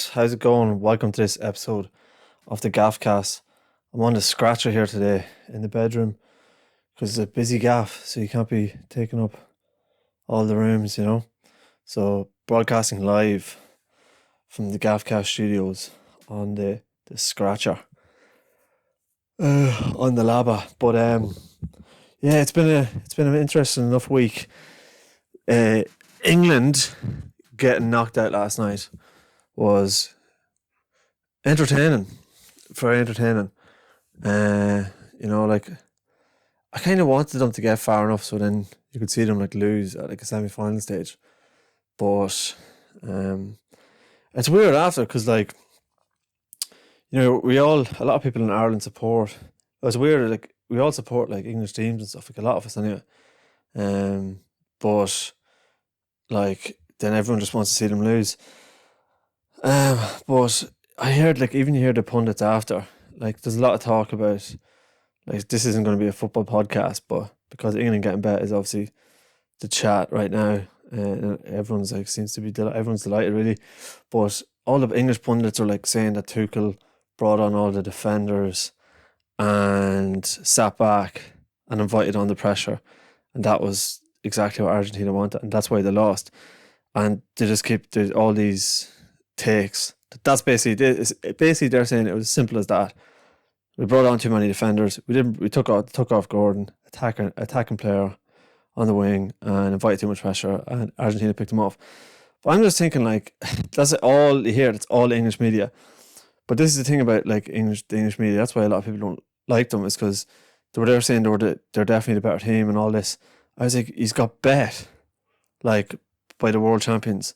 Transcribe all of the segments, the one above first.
lads, how's it going? Welcome to this episode of the Gaffcast. I'm on the scratcher here today in the bedroom because it's a busy gaff, so you can't be taking up all the rooms, So broadcasting live from the Gaffcast studios on the scratcher on the laba. But yeah, it's been an interesting enough week. England getting knocked out last night was entertaining, very entertaining. Like I kind of wanted them to get far enough so then you could see them like lose at like a semi-final stage, but it's weird after because a lot of people in Ireland support. It's weird, like we all support like English teams and stuff, like a lot of us anyway. But like then everyone just wants to see them lose. But I heard even you hear the pundits after, like there's a lot of talk about like this isn't going to be a football podcast, but because England getting better is obviously the chat right now, and everyone's like seems to be everyone's delighted really, but all the English pundits are like saying that Tuchel brought on all the defenders and sat back and invited on the pressure, and that was exactly what Argentina wanted, and that's why they lost. And they just keep all these takes. That's basically it. Basically, they're saying it was as simple as that. We brought on too many defenders. We took off Gordon, attacking player on the wing, and invited too much pressure, and Argentina picked them off. But I'm just thinking like that's all you hear. That's all English media. But this is the thing about like the English media. That's why a lot of people don't like them, is because they were there saying they're definitely the better team and all this. I was like, he's got bet, like by the world champions,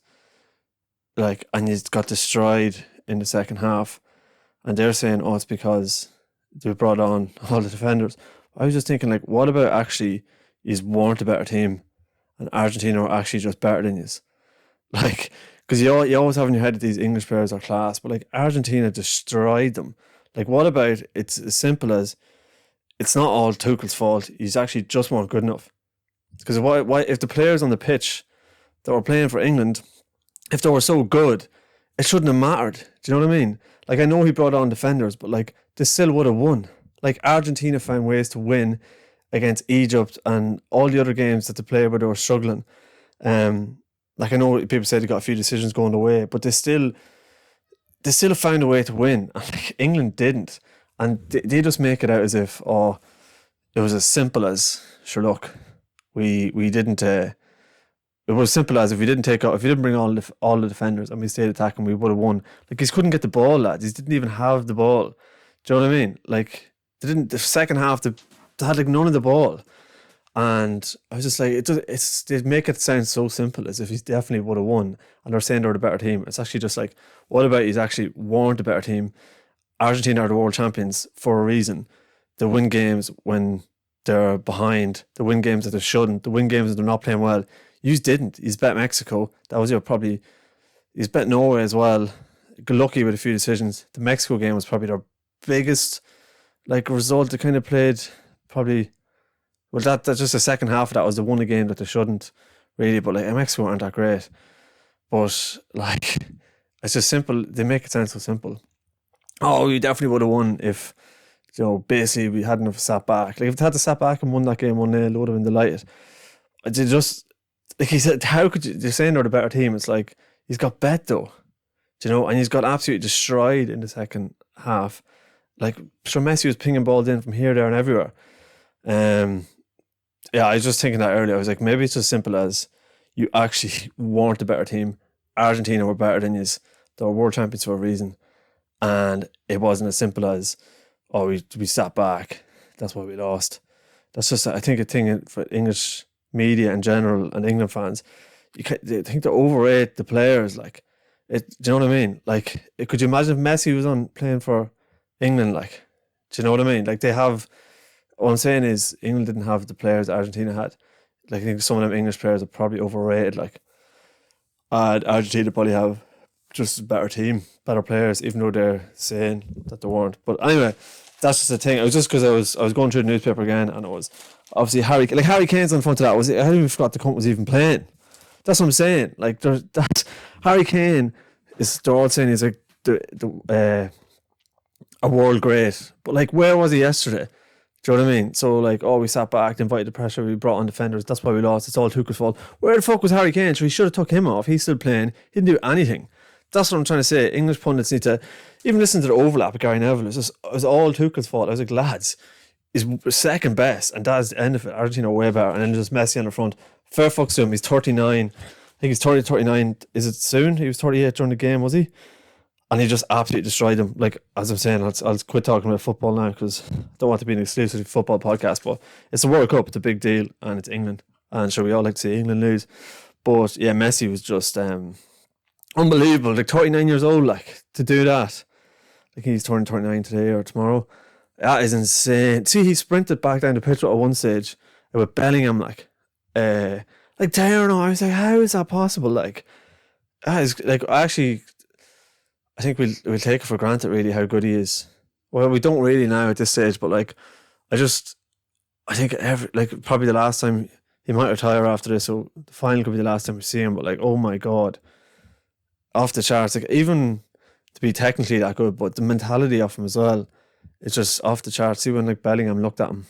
like, and he's got destroyed in the second half, and they're saying, oh, it's because they brought on all the defenders. I was just thinking, like, what about actually he's weren't a better team, and Argentina are actually just better than you? Like, because you always have in your head that these English players are class, but like Argentina destroyed them. Like, what about it's as simple as it's not all Tuchel's fault. He's actually just weren't good enough. Because why if the players on the pitch that were playing for England, if they were so good, it shouldn't have mattered. Do you know what I mean? Like, I know he brought on defenders, but like they still would have won. Like, Argentina found ways to win against Egypt and all the other games that they played where they were struggling. Like, I know people say they got a few decisions going away, but they still found a way to win. And like, England didn't, and they just make it out as if it was as simple as sure look. We didn't. It was simple as if you didn't bring all the defenders and we stayed attacking, we would have won. Like, he couldn't get the ball, lads. He didn't even have the ball. Do you know what I mean? Like, they didn't. The second half, they had like none of the ball, and I was just like, they make it sound so simple as if he definitely would have won, and they're saying they're the better team. It's actually just like, what about he's actually weren't the better team? Argentina are the world champions for a reason. They win games when they're behind. They win games that they shouldn't. They win games that they're not playing well. You didn't. He's bet Mexico. That was probably. He's bet Norway as well. Got lucky with a few decisions. The Mexico game was probably their biggest like result. They kind of played probably. Well, that's just the second half of that was the one game that they shouldn't really. But like Mexico aren't that great. But like, it's just simple. They make it sound so simple. Oh, we definitely would have won if, basically we hadn't have sat back. Like, if they had to sat back and won that game 1-0, they would have been delighted. They just, like he said, how could you, they're saying they're the better team. It's like, he's got bet though, and he's got absolutely destroyed in the second half. Like, sure, Messi was pinging balls in from here, there and everywhere. Yeah, I was just thinking that earlier. I was like, maybe it's as simple as you actually weren't the better team. Argentina were better than you. They were world champions for a reason. And it wasn't as simple as, oh, we sat back, that's why we lost. That's just, I think, a thing for English media in general and England fans. They think they overrate the players. Like, do you know what I mean? Like, could you imagine if Messi was on playing for England? Like, do you know what I mean? Like, they have. What I'm saying is, England didn't have the players Argentina had. Like, I think some of them English players are probably overrated. Like, Argentina probably have just a better team, better players, even though they're saying that they weren't. But anyway, that's just the thing. It was just because I was going through the newspaper again, and it was obviously Harry Kane's on front of that. I didn't even forgot the cunt was even playing. That's what I'm saying. Like, that Harry Kane they're all saying he's like a world great, but like, where was he yesterday? Do you know what I mean? So like, we sat back, invited the pressure, we brought on defenders. That's why we lost. It's all Tuchel's fault. Where the fuck was Harry Kane? So he should have took him off. He's still playing. He didn't do anything. That's what I'm trying to say. English pundits need to even listen to the overlap with Gary Neville. It was all Tuchel's fault. I was like, lads, he's second best, and that's the end of it. Argentina are way better, and then just Messi on the front. Fair fucks to him. He's 39. I think he's 30, 39. Is it soon? He was 38 during the game, was he? And he just absolutely destroyed him. Like, as I'm saying, I'll quit talking about football now because I don't want to be an exclusive football podcast, but it's the World Cup. It's a big deal, and it's England. And sure, we all like to see England lose. But yeah, Messi was just unbelievable. Like, 39 years old, like, to do that. Like, he's turning 39 today or tomorrow. That is insane. See, he sprinted back down the pitch at one stage with Bellingham, like down. I was like, how is that possible? Like, that is, like, I think we'll take it for granted, really, how good he is. Well, we don't really now at this stage, but like, I think probably the last time he might retire after this, so the final could be the last time we see him. But like, oh my god, off the charts. Like, even to be technically that good, but the mentality of him as well, it's just off the charts. See, when like Bellingham looked at him,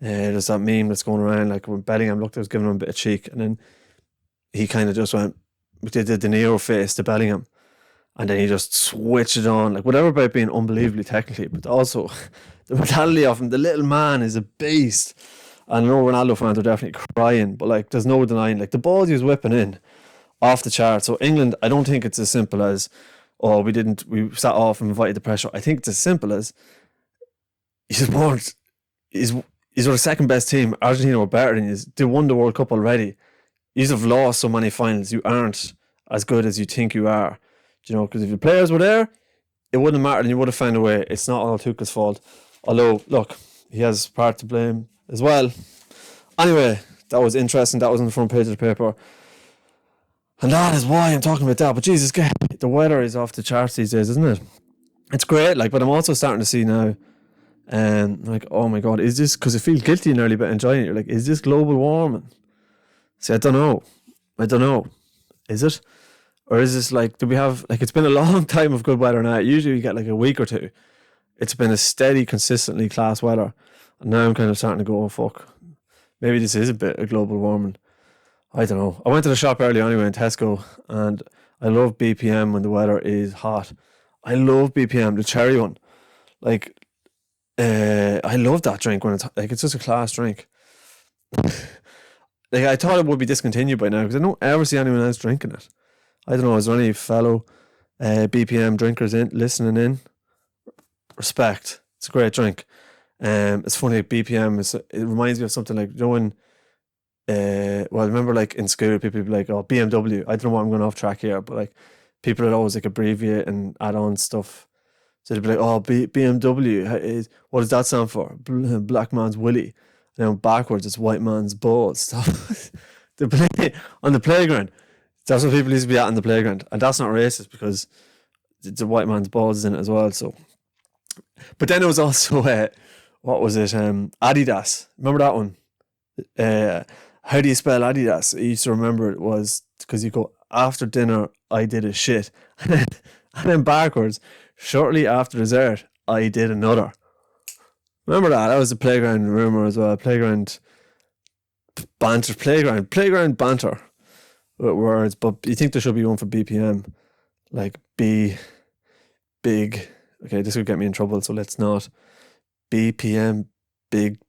there's that meme that's going around, like when Bellingham looked, I was giving him a bit of cheek, and then he kind of just went, did the De Niro face to Bellingham. And then he just switched it on. Like, whatever about being unbelievably technically, but also the mentality of him. The little man is a beast. And I know Ronaldo fans are definitely crying, but like, there's no denying, like, the balls he was whipping in off the chart. So England, I don't think it's as simple as, we sat off and invited the pressure. I think it's as simple as he's were the second best team. Argentina were better than you. They won the World Cup already. You have lost so many finals. You aren't as good as you think you are. You know, because if the players were there, it wouldn't matter and you would have found a way. It's not all Tuchel's fault. Although, look, he has part to blame as well. Anyway, that was interesting. That was on the front page of the paper. And that is why I'm talking about that. But Jesus, the weather is off the charts these days, isn't it? It's great, like, but I'm also starting to see now, like, oh my God, is this, because I feel guilty nearly about enjoying it. You're like, is this global warming? See, I don't know. Is it? Or is this like, do we have, like, it's been a long time of good weather now. Usually we get like a week or two. It's been a steady, consistently class weather. And now I'm kind of starting to go, oh, fuck. Maybe this is a bit of global warming. I don't know. I went to the shop early anyway in Tesco, and I love BPM when the weather is hot. I love BPM, the cherry one. Like, I love that drink when it's, like, it's just a class drink. Like, I thought it would be discontinued by now because I don't ever see anyone else drinking it. I don't know, is there any fellow BPM drinkers listening in? Respect. It's a great drink. It's funny, like, BPM, it reminds me of something like, you know, when, I remember like in school, people would be like, oh, BMW. I don't know why I'm going off track here, but like, people would always like abbreviate and add on stuff. So they'd be like, oh, BMW, what does that stand for? Black man's willy. And then backwards, it's white man's balls. Stuff. They play on the playground. That's what people used to be at on the playground. And that's not racist because the white man's balls is in it as well. So, but then it was also, what was it? Adidas. Remember that one? How do you spell Adidas? I used to remember it was because you go, after dinner, I did a shit. And then backwards, shortly after dessert, I did another. Remember that? That was the playground rumour as well. Playground banter. With words, but you think there should be one for BPM, like big. Okay, this would get me in trouble, so let's not. BPM, big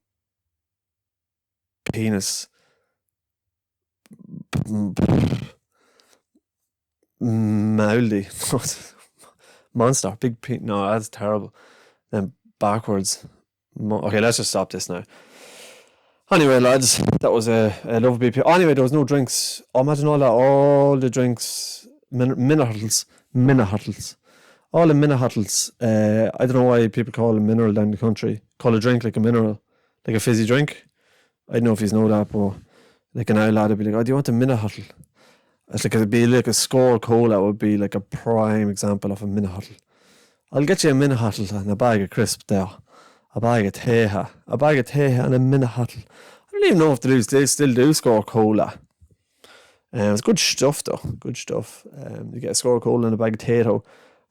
penis. Mouldy. Monster, big penis. No, that's terrible. Then backwards. Okay, let's just stop this now. Anyway, lads, that was a love BP. Anyway, there was no drinks. Oh, imagine all the drinks, minerals. All the minerals. I don't know why people call a mineral down the country. Call a drink like a mineral, like a fizzy drink. I don't know if you know that, but like an lad would be like, oh, do you want a mineral? It's like, it'd be like a Skol Cola would be like a prime example of a mineral. I'll get you a mineral and a bag of crisps there. A bag of teha and a mineral. I don't even know if they still do Skol Cola. It's good stuff though, good stuff. You get a score cold and a bag of potato,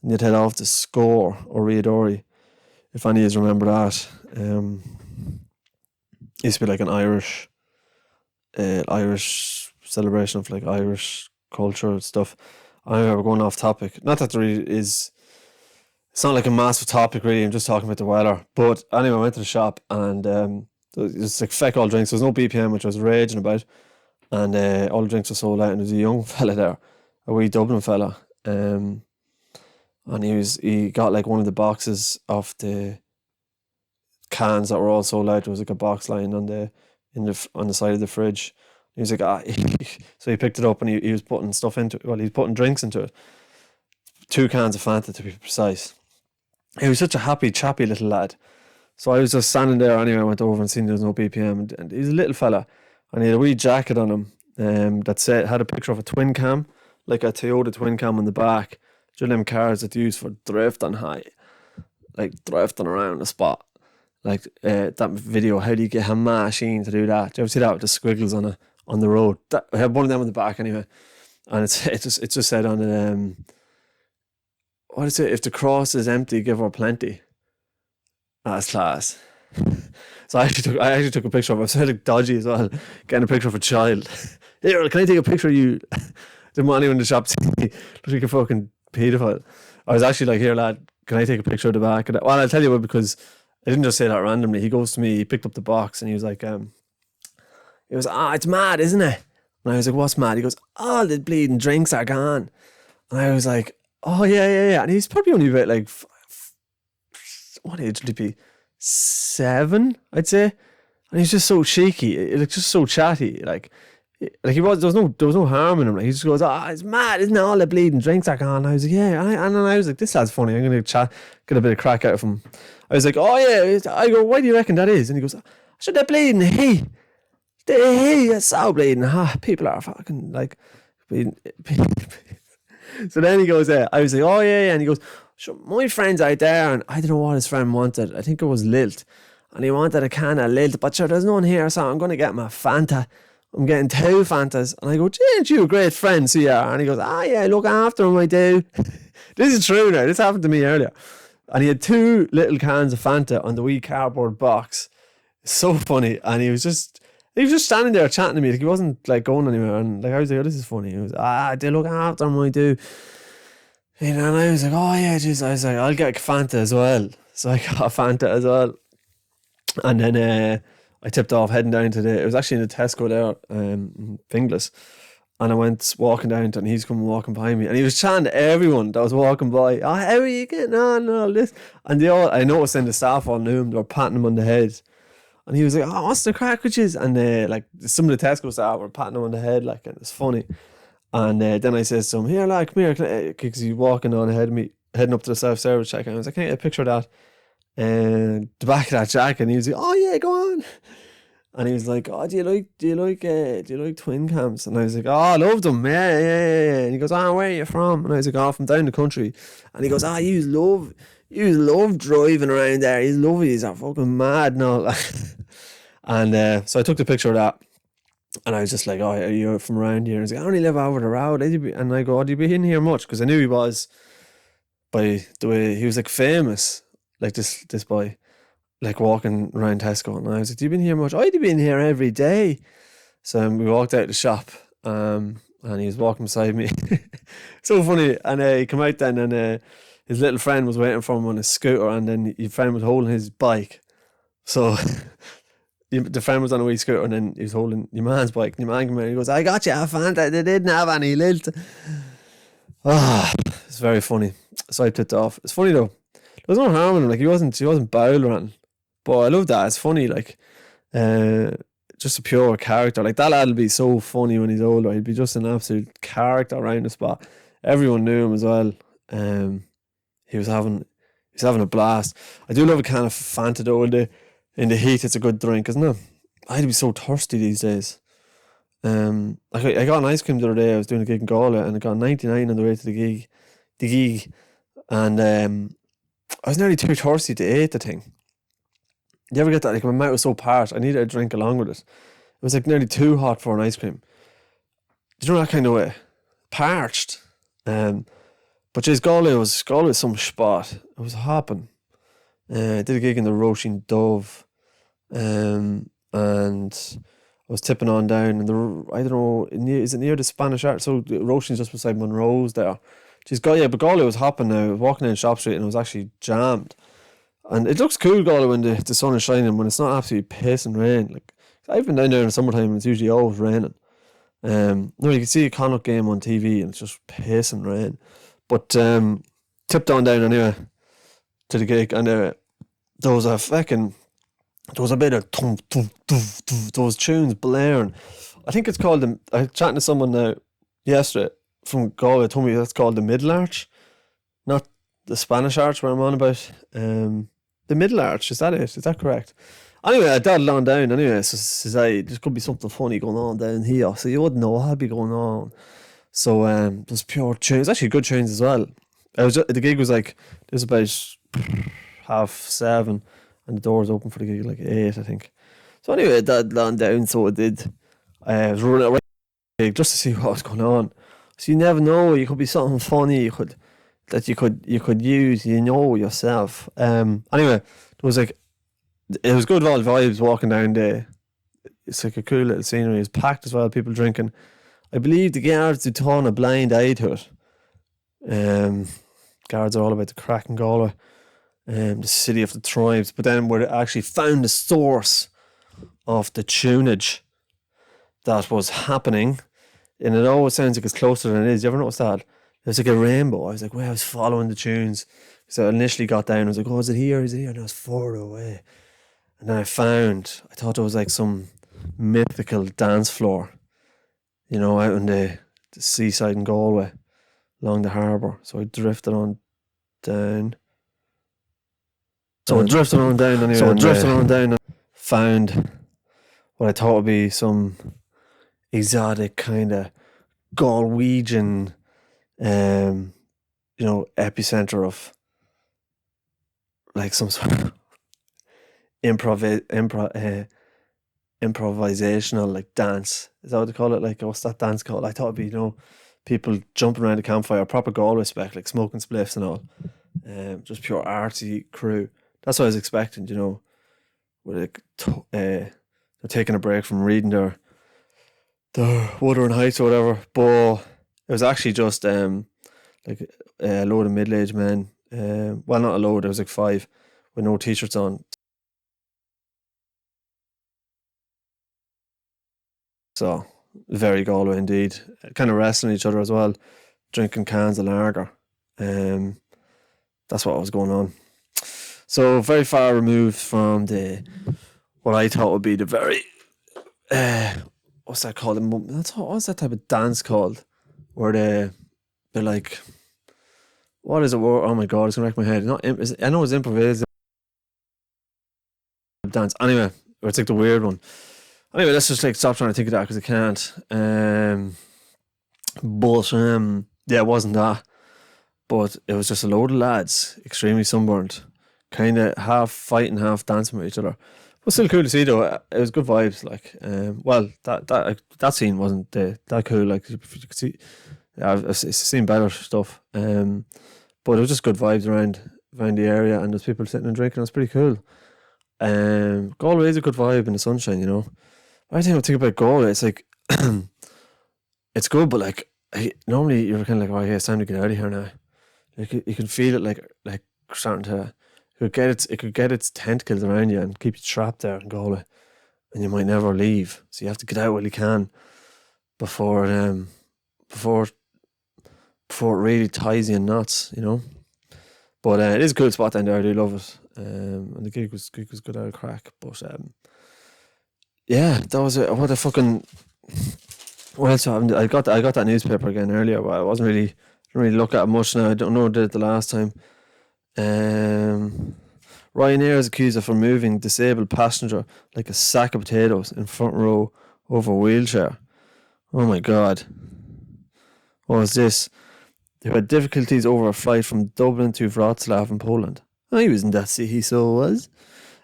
and you'd head off to Score or Riadori, if any of you remember that. It used to be like an Irish celebration of like Irish culture and stuff. I remember going off topic. Not that there really is. It's not like a massive topic really. I'm just talking about the weather. But anyway, I went to the shop and there was like feck all drinks. There was no BPM, which I was raging about, and all the drinks were sold out. And there was a young fella there, a wee Dublin fella, and he got like one of the boxes of the cans that were all sold out. There was like a box lying on the side of the fridge. He was like, so he picked it up and he was putting stuff into it. Well, he was putting drinks into it. 2 cans of Fanta to be precise. He was such a happy, chappy little lad. So I was just standing there anyway. I went over and seen there was no BPM, and he's a little fella, and he had a wee jacket on him that had a picture of a twin cam, like a Toyota twin cam on the back. Do you know them cars that you use for drifting high, like drifting around the spot, like that video. How do you get a machine to do that? Do you ever see that with the squiggles on the road? I have one of them on the back anyway, and it just said on it, what is it? If the cross is empty, give her plenty. That's class. So I actually took a picture of it. I was so like dodgy as well, getting a picture of a child. Here, can I take a picture of you? Didn't want anyone in the shop to see me. Look like a fucking paedophile. I was actually like, here lad, can I take a picture of the back of that? Well, I'll tell you what, because I didn't just say that randomly. He goes to me, he picked up the box and he was like, it's mad, isn't it? And I was like, what's mad? He goes, all the bleeding drinks are gone. And I was like, oh yeah. And he's probably only about like, what age would he be? 7, I'd say. And he's just so cheeky, like just so chatty, like he was. There was no harm in him. Like, he just goes, it's mad, isn't it? All the bleeding drinks are gone. And I was like, yeah. And then I was like, this lad's funny. I'm gonna get a bit of crack out of him. I was like, oh yeah. I go, why do you reckon that is? And he goes, should they bleeding? Hey, it's so bleeding. People are fucking like bleeding. So then he goes, I was like, oh yeah. And he goes, sure, my friend's out there, and I don't know what his friend wanted. I think it was Lilt, and he wanted a can of Lilt, but sure, there's none here, so I'm going to get my Fanta. I'm getting 2 Fantas. And I go, ain't you a great friend, so yeah. And he goes, yeah, look after him, I do. This is true now. This happened to me earlier. And he had 2 little cans of Fanta on the wee cardboard box. So funny. And he was just standing there chatting to me. Like, he wasn't like going anywhere. And like, I was like, this is funny. He was, they look after him, I do. You know, and I was like, oh yeah, jeez. I was like, I'll get a Fanta as well. So I got a Fanta as well. And then I tipped off heading down to it was actually in the Tesco there, in Finglas. And I went walking down and he's coming walking behind me. And he was chatting to everyone that was walking by. Oh, how are you getting on and all this? And I noticed then the staff all knew him. They were patting him on the head. And he was like, what's the crack with you? And like some of the Tesco staff were patting him on the head, like, and it's funny. And then I said to him, here, like, come here, because he's walking on ahead of me, heading up to the self-service check. And I was like, can I get a picture of that? And the back of that jacket. And he was like, oh yeah, go on. And he was like, oh, do you like twin cams? And I was like, oh, I love them, yeah. And he goes, where are you from? And I was like, from down the country. And he goes, you love driving around there. He's lovely. He's fucking mad and all that. And so I took the picture of that. And I was just like, are you from around here? And he's like, I only live over the road. And I go, do you be in here much? Because I knew he was, by the way, he was like famous, like this boy, like walking around Tesco. And I was like, do you been here much? I'd be in here every day. So we walked out the shop, and he was walking beside me. So funny. And he came out then, and his little friend was waiting for him on his scooter, and then his friend was holding his bike. So the friend was on a wee scooter, and then he was holding your man's bike. And your man came out and he goes, I got you a Fanta. They didn't have any Lilt. It's very funny. So I tipped off. It's funny though. There was no harm in him. Like, he wasn't bowel or anything. But I love that. It's funny. Like, just a pure character. Like, that lad'll be so funny when he's older. He'd be just an absolute character around the spot. Everyone knew him as well. He was having a blast. I do love a can of Fanta though. In the heat, it's a good drink, isn't it? I'd be so thirsty these days. I got an ice cream the other day. I was doing a gig in Galway, and I got 99 on the way to the gig, and I was nearly too thirsty to eat the thing. You ever get that? Like, my mouth was so parched, I needed a drink along with it. It was like nearly too hot for an ice cream. you know that kind of way, parched. But geez, Galway was some spot. It was hopping. Did a gig in the Roisin Dove, and I was tipping on down, and I don't know, is it near the Spanish Arch? So Roisin's just beside Monroe's there. Geez, but Galway was hopping now. I was walking down Shop Street and it was actually jammed. And it looks cool, Galway, when the sun is shining, when it's not absolutely pissing rain. Like, I've been down there in the summertime and it's usually always raining. No, you can see a Connacht game on TV and it's just pissing rain. But tipped on down anyway to the gig, and there was a bit of those tunes blaring. I think it's called I was chatting to someone now yesterday from Galway, told me that's called the Middle Arch, not the Spanish Arch where I'm on about. The Middle Arch, is that it? Is that correct? Anyway, I daddled on down anyway, so says there could be something funny going on down here, so you wouldn't know what would be going on. So there's pure tunes, actually good tunes as well. The gig was like, it was about 7:30, and the doors open for the gig like 8, I think. So anyway, that land down, so it did. I was running around the gig just to see what was going on. So you never know, you could be something funny you could use, yourself. Anyway, it was good vibes walking down there. It's like a cool little scenery. It's packed as well, people drinking. I believe the guards do turn a blind eye to it. Guards are all about the crack in Galway. The city of the tribes. But then where it actually found the source of the tunage that was happening, and it always sounds like it's closer than it is. You ever notice that? There's like a rainbow. I was like, well, I was following the tunes. So I initially got down, I was like, oh, is it here? Is it here? And I was further away. And then I thought it was like some mythical dance floor, out in the seaside in Galway, along the harbour. So I drifted on down. And found what I thought would be some exotic kind of Galwegian, epicenter of like some sort of improvisational like dance. Is that what they call it? Like, what's that dance called? I thought it'd be, people jumping around the campfire, proper Galway spec, like smoking spliffs and all. Just pure artsy crew. That's what I was expecting, with like they're taking a break from reading their Wuthering Heights or whatever. But it was actually just like a load of middle-aged men. Well, not a load, there was like 5 with no t-shirts on. So, very Galway indeed. Kind of wrestling each other as well, drinking cans of lager. That's what was going on. So, very far removed from what I thought would be the very, what's that called? What's that type of dance called? Where they're like, what is it? Oh my God, it's going to wreck my head. I know it's improvised dance. Anyway, or it's like the weird one. Anyway, let's just like stop trying to think of that because I can't. But yeah, it wasn't that. But it was just a load of lads, extremely sunburned, kind of half fighting, half dancing with each other. It was still cool to see though. It was good vibes. Like, well, that scene wasn't that cool. Like, you could see, I've seen better stuff. But it was just good vibes around the area, and there's people sitting and drinking. It was pretty cool. Galway is a good vibe in the sunshine, I think about Galway, it's like it's good, but like normally you're kind of like, oh yeah, it's time to get out of here now. Like you can feel it like starting to it could get its tentacles around you and keep you trapped there in Galway, and you might never leave. So you have to get out while you can before it really ties you in knots, But it is a cool spot down there. I do love it. And the gig was good out of crack. But yeah, that was it. What a fucking. What else happened? I got that newspaper again earlier, but I didn't really look at it much now. I don't know what I did it the last time. Ryanair is accused of removing disabled passenger like a sack of potatoes in front row over a wheelchair. Oh my God. What was this? They had difficulties over a flight from Dublin to Wrocław in Poland. I was in that city, so it was.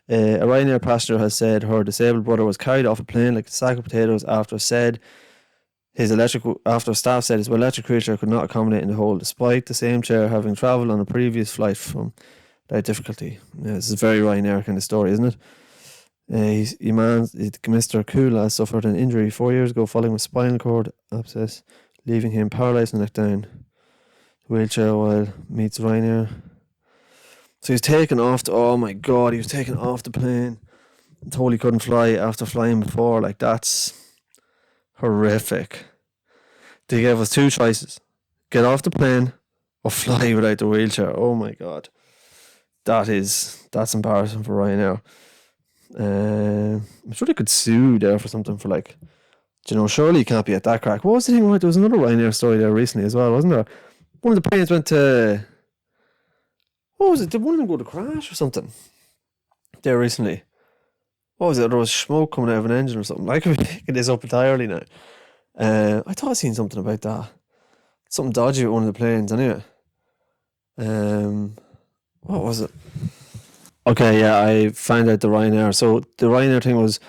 A Ryanair passenger has said her disabled brother was carried off a plane like a sack of potatoes after said After staff said his electric wheelchair could not accommodate in the hole, despite the same chair having travelled on a previous flight from without difficulty. Yeah, this is very Ryanair kind of story, isn't it? Mr. Kula suffered an injury 4 years ago following a spinal cord abscess, leaving him paralysed and neck down. Wheelchair while meets Ryanair. So he's taken off. Oh my God, he was taken off the plane. Told he couldn't fly after flying before. Like, that's horrific. They gave us two choices: get off the plane or fly without the wheelchair. Oh my God, that's embarrassing for Ryanair. I'm sure they could sue there for something for like, surely you can't be at that crack. What was the thing? There was another Ryanair story there recently as well, wasn't there? One of the planes went to, what was it? Did one of them go to crash or something there recently? What was it? There was smoke coming out of an engine or something. I could be picking this up entirely now. I thought I seen something about that. Something dodgy with one of the planes anyway. What was it? Okay, yeah, I found out the Ryanair. So the Ryanair thing was,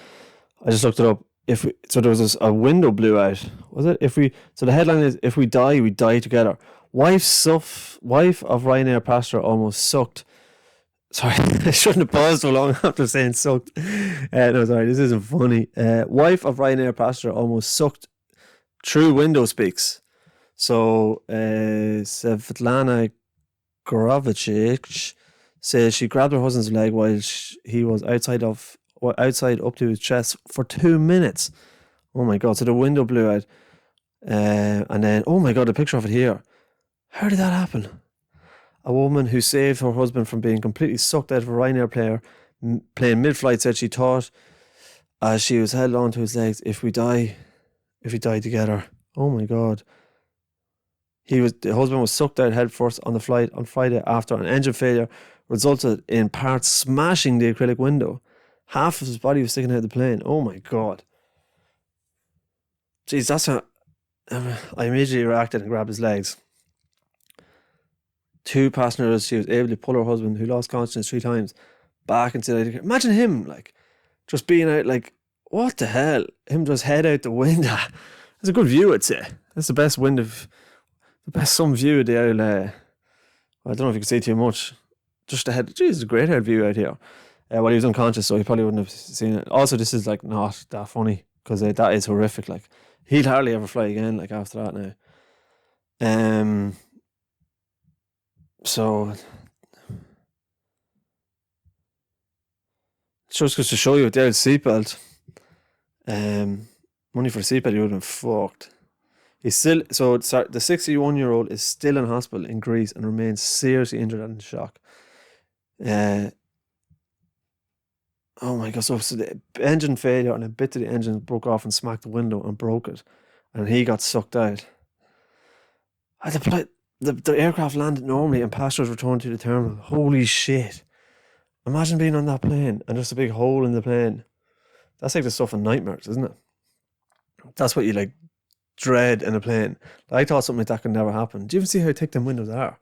I just looked it up. There was a window blew out. Was it? So the headline is, if we die together. Wife of Ryanair passenger almost sucked. Sorry, I shouldn't have paused so long after saying sucked. No, sorry, this isn't funny. Wife of Ryanair passenger almost sucked through window speaks. So Svetlana Gorovich says she grabbed her husband's leg while he was outside up to his chest for 2 minutes. Oh my God! So the window blew out, and then oh my God, the picture of it here. How did that happen? A woman who saved her husband from being completely sucked out of a Ryanair plane mid-flight said she thought, as she was held on to his legs, if we die together. Oh my God. The husband was sucked out head first on the flight on Friday after an engine failure resulted in parts smashing the acrylic window. Half of his body was sticking out of the plane. Oh my God. Jeez, that's how I immediately reacted and grabbed his legs. 2 passengers, she was able to pull her husband, who lost consciousness 3 times, back into the... Imagine him, like, just being out, like, what the hell? Him just head out the window. It's a good view, I'd say. That's the best sun view of the old... I don't know if you can see too much. Just the head... Jeez, it's a great head view out here. Well, he was unconscious, so he probably wouldn't have seen it. Also, this is, like, not that funny, because that is horrific. Like, he'd hardly ever fly again, like, after that now. So, just goes to show you with the old seatbelt, money for a seatbelt, you would have been fucked. He's still, the 61-year-old is still in hospital in Greece and remains seriously injured and in shock. Oh my God, so the engine failure and a bit of the engine broke off and smacked the window and broke it. And he got sucked out. The aircraft landed normally and passengers returned to the terminal. Holy shit. Imagine being on that plane and just a big hole in the plane. That's like the stuff in nightmares, isn't it? That's what you like dread in a plane. I thought something like that could never happen. Do you even see how thick them windows are?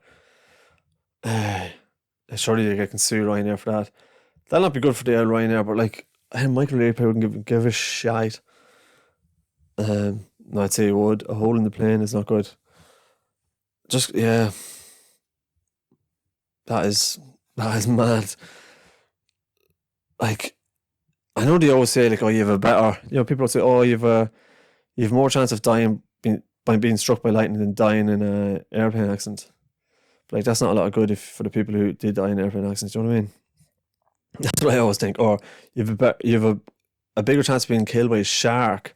Surely they can sue Ryanair for that. That'll not be good for the old Ryanair, but like, Michael Leopold wouldn't give a shite. No, I'd say he would. A hole in the plane is not good. Just, yeah. That is mad. Like, I know they always say, like, oh, you have a better, people say, oh, you have more chance of dying by being struck by lightning than dying in an airplane accident. But, like, that's not a lot of good for the people who did die in airplane accidents, do you know what I mean? That's what I always think. Or you have a bigger chance of being killed by a shark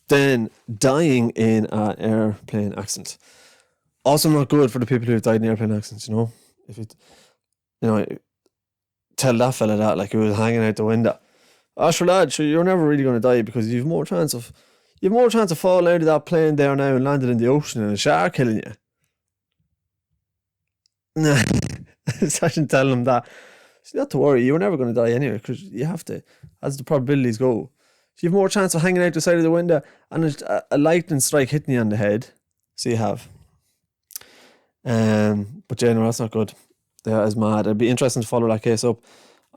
than dying in an airplane accident. Also not good for the people who have died in airplane accidents, If it, tell that fella that, like, he was hanging out the window. Sure lad, sure, you're never really going to die because you've more chance of falling out of that plane there now and landing in the ocean and a shark killing you. Nah, I shouldn't tell him that. So not to worry, you're never going to die anyway because you have to, as the probabilities go. So you have more chance of hanging out the side of the window and a lightning strike hitting you on the head. So you have. But yeah, no, that's not good. That is mad. It'd be interesting to follow that case up.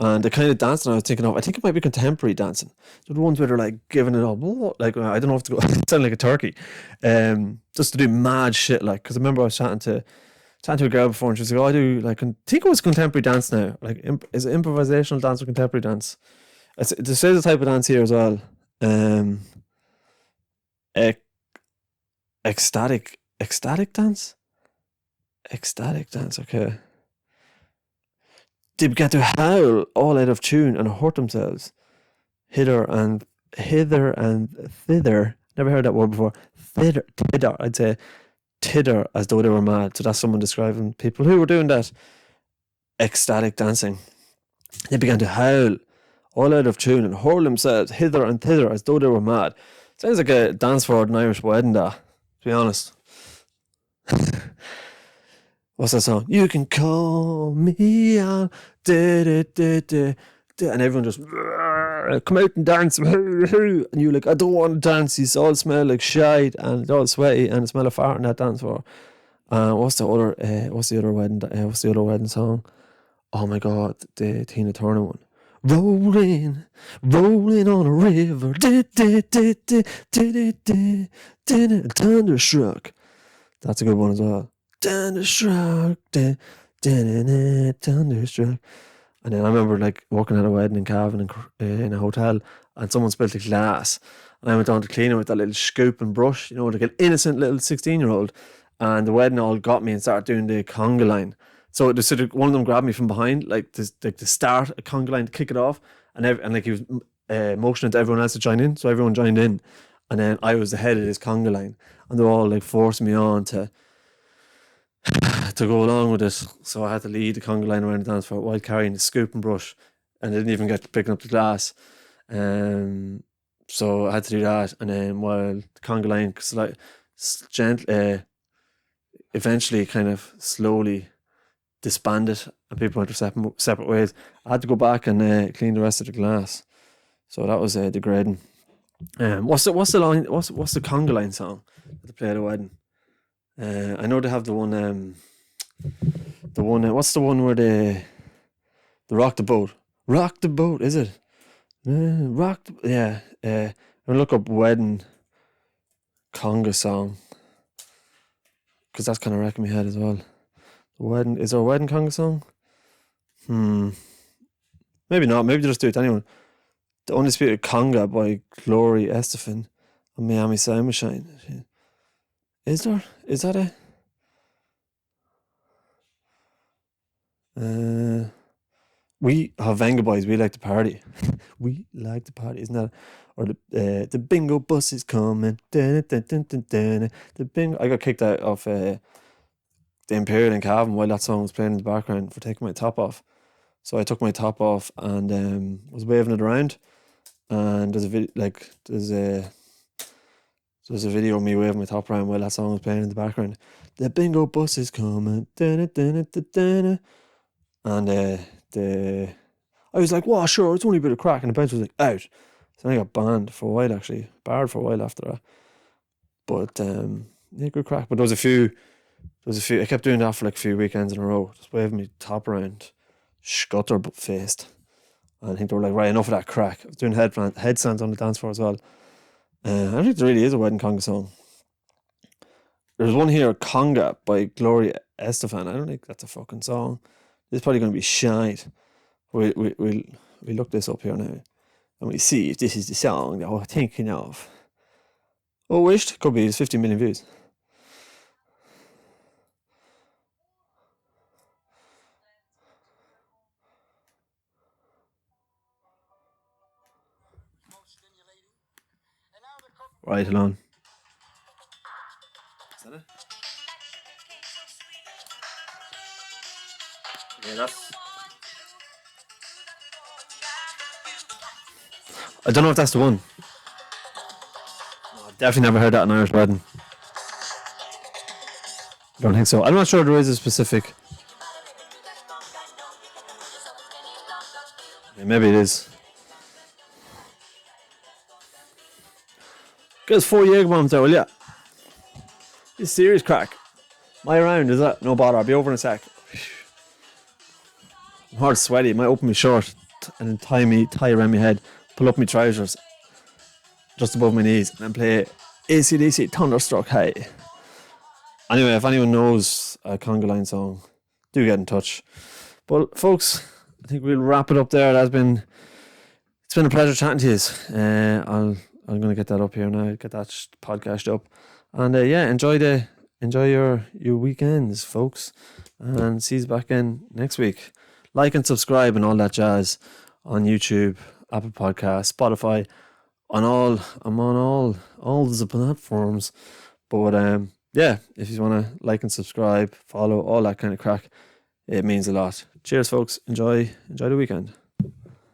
And the kind of dancing I was thinking of, I think it might be contemporary dancing. They're the ones where they're like giving it up, like I don't know if to go sound like a turkey, just to do mad shit. Like, because I remember I was chatting to a girl before, and she was like, "Oh, I do like I think it was contemporary dance now. Like, is it improvisational dance or contemporary dance? This is a type of dance here as well. Ec- ecstatic dance, ecstatic dance. Okay." They began to howl all out of tune and hurt themselves, hither and thither. Never heard that word before. Thither. I'd say titter as though they were mad. So that's someone describing people who were doing that ecstatic dancing. They began to howl all out of tune and hurl themselves hither and thither as though they were mad. Sounds like a dance for an Irish wedding, that, to be honest. What's that song? You can call me out, and everyone just come out and dance, and you're like, I don't want to dance. You all smell like shite, and it's all sweaty, and the smell of fart in that dance floor. What's the other wedding song? Oh my god, the Tina Turner one. Rolling on a river, thunderstruck. That's a good one as well. Thunderstruck, thunderstruck. And then I remember like working at a wedding in Cavan in a hotel, and someone spilled a glass, and I went down to clean it with that little scoop and brush, like an innocent little 16-year-old, and the wedding all got me and started doing the conga line. So one of them grabbed me from behind, like to start a conga line to kick it off, and like he was motioning to everyone else to join in, so everyone joined in, and then I was the head of this conga line, and they were all like forcing me on to go along with it. So I had to lead the conga line around the dance floor while carrying the scoop and brush, and I didn't even get to picking up the glass. So I had to do that, and then while the conga line eventually kind of slowly disbanded and people went their separate ways, I had to go back and clean the rest of the glass. So that was degrading. What's the conga line song that they play at a wedding? I know they have the one. What's the one where they rock the boat? Rock the boat, is it? I'm gonna look up wedding conga song, because that's kind of wrecking my head as well. Is there a wedding conga song? Maybe not. Maybe they just do it to anyone. The Undisputed Conga by Glory Estefan and Miami Sound Machine. Is there? Is that it? We have Venga Boys. We like to party. We like to party, isn't that? Or the bingo bus is coming. The bingo. I got kicked out of the Imperial in Cavan while that song was playing in the background for taking my top off. So I took my top off and was waving it around. And there's a video of me waving my top around while that song was playing in the background. The bingo bus is coming. And I was like, "Wow, sure, it's only a bit of crack," and the bench was like, "Out." So I got banned for a while, actually, barred for a while after that. But good crack. But there was a few. I kept doing that for like a few weekends in a row, just waving my top around, scutter faced. And I think they were like, "Right, enough of that crack." I was doing headstands on the dance floor as well. I don't think there really is a wedding conga song. There's one here, Conga by Gloria Estefan. I don't think that's a fucking song. This is probably going to be shite. We'll look this up here now, and we see if this is the song that we're thinking of. Oh, wished. Could be. It's 50 million views. Right, hold on. Is that it? Yeah, that's... I don't know if that's the one. Oh, I've definitely never heard that in Irish wedding. I don't think so. I'm not sure there is a specific... Yeah, maybe it is. Get us 4 Jaeger bombs there, will ya? This serious crack. My round, is that? No bother, I'll be over in a sec. I'm hard sweaty, it might open me short. hat and then tie around my head, pull up my trousers just above my knees, and then play AC/DC Thunderstruck High. Anyway, if anyone knows a conga line song, do get in touch. But folks, I think we'll wrap it up there. It's been a pleasure chatting to you. I'm going to get that up here now, get that podcast up. And enjoy your weekends, folks. And see you back in next week. Like and subscribe and all that jazz on YouTube, Apple Podcasts, Spotify, I'm on all the platforms. But if you want to like and subscribe, follow, all that kind of crack, it means a lot. Cheers, folks. Enjoy the weekend.